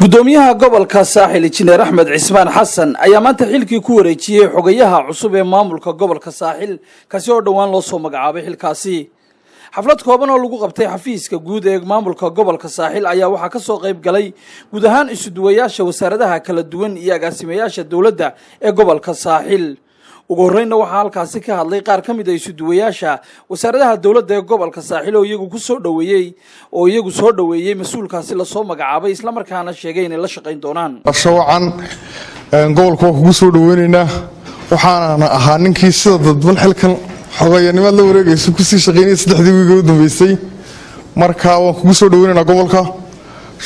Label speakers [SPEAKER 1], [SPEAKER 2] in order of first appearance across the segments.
[SPEAKER 1] gudoomiyaha gobolka saaxil injineer Axmed Cismaan Xasan ayaa maanta xilkii ku wareejiyay xogayaha cusub ee maamulka gobolka saaxil kaasi oo dhawaan loo soo magacaabay xilkaasi xaflad kooban oo lagu qabtay xafiiska guud ee maamulka gobolka saaxil ayaa waxa ka soo qayb galay guud ahaan isuduwayaasha wasaaradaha kala duwan iyo agaasimayaasha dawladda ee gobolka saaxil ugu horreynna waxa halkaasi ka hadlay qaar ka mid ah isuduwayaasha wasaaradaha dawladda ee gobolka saaxil oo iyagu soo dhaweeyay mas'uulkaasi la soo magacaabay isla markaana sheegay inay la shaqeyn doonaan
[SPEAKER 2] shawcan gobolka kugu soo dhaweynayna waxaan ahaa ninkii sida dadban xilkan xogayanimada la wareegayso ku sii shaqeynay 3 wiig ugu dambeysay marka waan kugu soo dhaweynaynaa gobolka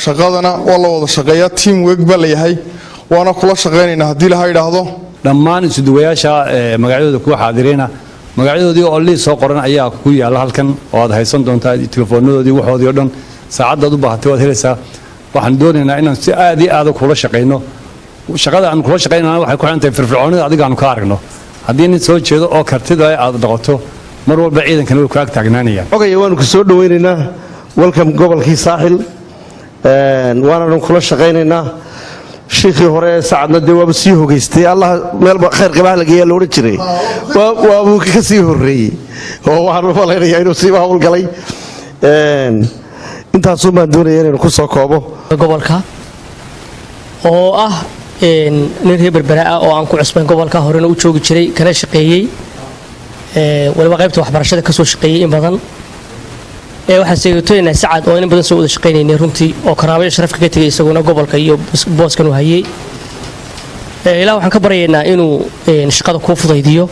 [SPEAKER 2] shaqadana waa la wada shaqeeyaa team work baa la yahay waana kula shaqeynaynaa hadii la yiraahdo
[SPEAKER 3] dhammaan isuduwayaasha magacyadooda ku xaadirina magacyadoodii oo liis soo qoran ayaa ku yaala halkan oo aad haysan doontaa telefoonnadoodii waxoodii oo dhan saacadaad u baahatay waad helaysaa waxaan doonaynaa inaan si aad iyo aad kula shaqeyno shaqada aan kula shaqeynayna waxay ku xirantahay firfircoonida adiga aan ka aragno haddii nin soo jeedo oo kartida aad dhaqato mar walba ciidankana way ku ag taagnaanayaan
[SPEAKER 4] xogaya waanu ku soo dhaweynaynaa welcome gobolkii saaxil waanu kula shaqeynaynaa sheekhi hore saacadna de waaba sii hogeystay allah meel khayr qabaha laga yeelo oran jiray waa uu ka sii horeeyay oo waxaan u maleeyahay inuu sii hawl galay intaas oo maan doonayay inaan ku soo koobo
[SPEAKER 5] gobolka oo ah nin reer berbera ah oo aan ku cusbaan gobolka horena u joogi jiray kana shaqeeyay waliba qaybta waxbarashada ka soo shaqeeyay in badan waxaan sheegtooyna saacad oo in badan soo wada shaqeynayay runtii oo karaabay sharaf ka tagay isaguna gobolka iyo booskan uu hayay ilaa waxaan ka baryaynaa inuu shaqada ku fudaydiyo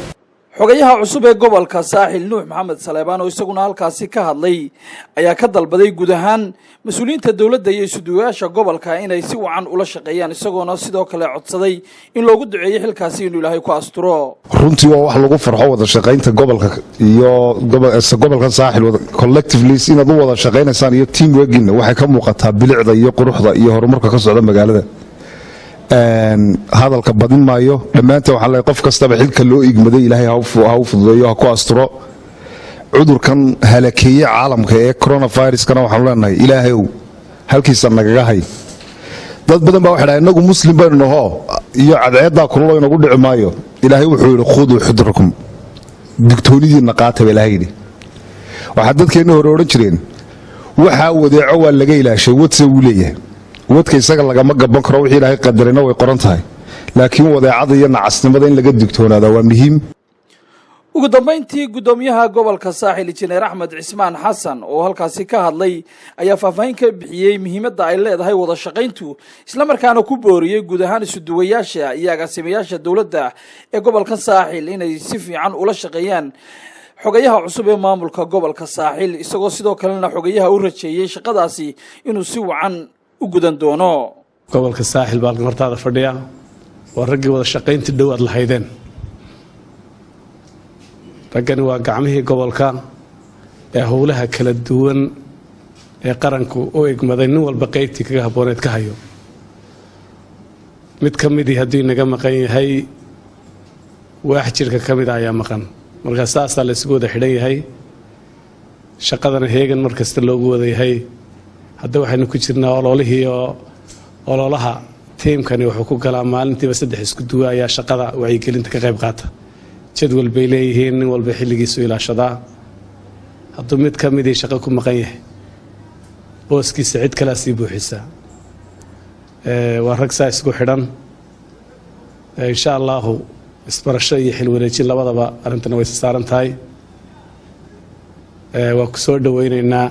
[SPEAKER 1] xogayaha cusub ee gobolka saaxil nuux maxamed saleebaan oo isaguna halkaasi ka hadlay ayaa ka dalbaday guud ahaan mas'uuliyiinta dawladda iyo isuduwayaasha gobolka inay si wacan ula shaqeeyaan isagoona sidoo kale codsaday in loogu duceeyo xilkaasi inuu ilaahay ku asturo
[SPEAKER 2] runtii waa wax lagu farxo wada shaqeynta gobolka iyo gobolka saaxil collectively inaad u wada shaqeynaysaan iyo team working waxay ka muuqataa bilicda iyo quruxda iyo horumarka ka socda magaalada hadalka badin maayo dhamaantii waxa la qof kastaba xilka loo igmaday ilaahay ha u fududeeyo ha ku asturo cudurkan halakeeyay caalamka ee coronavirus kana waxaan leenahay ilaahay halkiisa nagaga hay dad badan baa waxa inagu muslim baynu naho iyo cadceeda kullo inagu dhici maayo ilaahay wuxuu yiri khudu xudrakum digtoonidiina qaatay ilaahay waxa dadkeena hore oran jireen waxa wadeeco waa laga ilaashay wadse uu leeyahay wadka isaga lagama gaban karo wixii ilaahay qadarina way qoran tahay laakiin wadeecada iyo nacasnimada in laga digtoonaado waa muhiim
[SPEAKER 1] ugu dambeyntii gudoomiyaha gobolka saaxil injineer Axmed Cismaan Xasan oo halkaasi ka hadlay ayaa faahfaahin ka bixiyay muhiimadda ay leedahay wada shaqeyntu isla markaana ku booriyay guud ahaan isuduwayaasha iyo agaasimayaasha dawladda ee gobolka saaxil inay si fiican ula shaqeeyaan xogayaha cusub ee maamulka gobolka saaxil isagoo sidoo kalena xogayaha u rajeeyay shaqadaasi inuu si wacan u gudan doono
[SPEAKER 6] gobolka saaxil baa martaada fadhiya waa raggii wada shaqeynta dhow aad lahaydeen raggani waa gacmihii gobolka ee howlaha kala duwan ee qaranku u egmaday nin walba qaybtii kaga habbooneed ka hayo mid ka midii haddii naga maqan yahay waax jirka ka mid ayaa maqan markaa saasaa la isugu wada xidhan yahay shaqadana heegan mar kasta loogu wada yahay hadda waxaynu ku jirnaa ololihii oo ololaha tiimkani wuxuu ku galaa maalintiiba 3 isku duwa ayaa shaqada wacyigelinta ka qayb qaata jadwal bay leeyihiin nin walba xilligiisu ilaashadaa hadduu mid ka midii shaqo ku maqan yahay booskiisa cid kale sii buuxisa waa rag saa isku xidhan insha allahu isbarasho iyo xil wareejin labadaba arrintana way saaran tahay waa ku soo dhaweynaynaa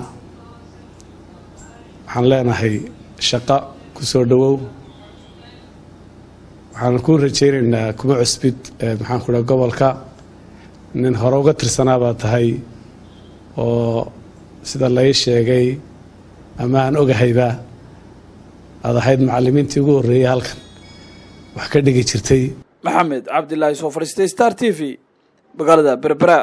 [SPEAKER 6] waxaan leenahay shaqo ku soo dhawow waxaan ku rajaynaynaa kuma cusbid maxaan ku dhahay gobolka nin hore uga tirsanaa baa tahay oo sida la ii sheegay ama aan ogahayba aad ahayd macallimiintii ugu horreeyay halkan wax ka dhigi jirtay
[SPEAKER 1] maxamed cabdilaahi soo fariistay Star TV magaalada Berbera